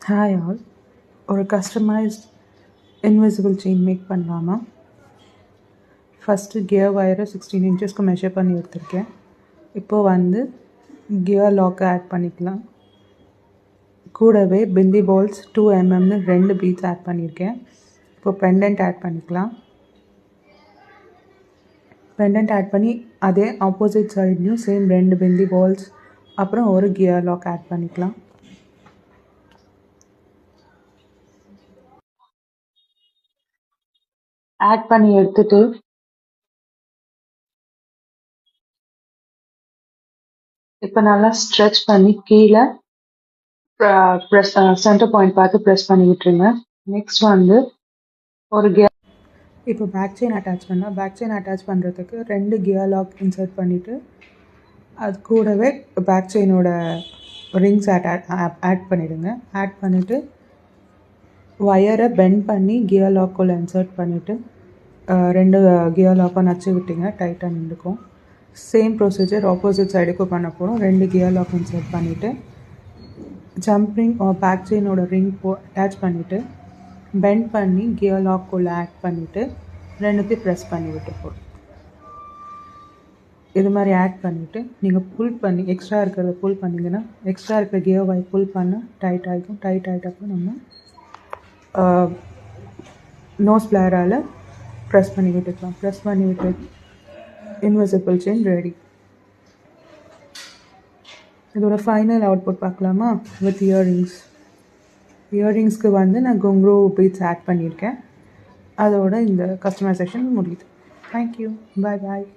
Hi all, ஒரு customised invisible chain make பண்ணலாமா? First gear வயரை 16 இன்ச்சஸ்க்கு மெஷர் பண்ணி எடுத்திருக்கேன். இப்போது கியர் லாக்கை ஆட் பண்ணிக்கலாம். கூடவே பில்லி பால்ஸ் 2 mmன்னு 2 பீட்ஸ் ஆட் பண்ணியிருக்கேன். இப்போ பெண்டன்ட் ஆட் பண்ணிக்கலாம். பெண்டன்ட் ஆட் பண்ணி அதே ஆப்போசிட் சைட்லேயும் சேம் 2 பில்லி பால்ஸ் அப்புறம் ஒரு கியர் லாக் ஆட் பண்ணிக்கலாம். ஆட் பண்ணி எடுத்துட்டு இப்போ நல்லா ஸ்ட்ரெச் பண்ணி கீழே ப்ரெஸ் சென்டர் பாயிண்ட் பார்த்து ப்ரெஸ் பண்ணி விட்டுருங்க. நெக்ஸ்ட் ஒரு கியர். இப்போ பேக் செயின் அட்டாச் பண்ணுறதுக்கு 2 கியர் லாக் இன்சர்ட் பண்ணிவிட்டு அது கூடவே பேக் செயினோட ரிங்ஸ் ஆட் பண்ணிவிடுங்க. ஆட் பண்ணிவிட்டு ஒயரை பெண்ட் பண்ணி கியர் லாக்குள்ளே இன்சர்ட் பண்ணிவிட்டு 2 கியர் லாக்கும் நச்சு விட்டிங்க, டைட்டாக நின்றுக்கும். சேம் ப்ரொசீஜர் ஆப்போசிட் சைடுக்கும் பண்ண போகிறோம். 2 கியர் லாக் இன்சர்ட் பண்ணிவிட்டு ஜம்ப் ரிங் பேக் செயினோட ரிங் அட்டாச் பண்ணிவிட்டு பெண்ட் பண்ணி கியர் லாக்குள்ளே ஆட் பண்ணிவிட்டு 2த்தையும் ப்ரெஸ் பண்ணி விட்டு போடும். இது மாதிரி ஆட் பண்ணிவிட்டு நீங்கள் புல் பண்ணி எக்ஸ்ட்ரா இருக்கிறத புல் பண்ணிங்கன்னா எக்ஸ்ட்ரா இருக்கிற கியர் வாய் புல் பண்ணால் டைட் ஆகிக்கும். டைட் ஆகிட்டப்போ நம்ம நோஸ் பிளேரால் ப்ரெஸ் பண்ணி விட்டுக்கலாம். ப்ரெஸ் பண்ணி விட்டு இன்விசிபிள் செயின் ரெடி. இதோட ஃபைனல் அவுட்புட் பார்க்கலாமா? வித் இயர்ரிங்ஸ்க்கு நான் குங்க்ரூ பீட்ஸ் ஆட் பண்ணியிருக்கேன். அதோட இந்த கஸ்டமைசேஷன் முடியுது. தேங்க்யூ, பாய்.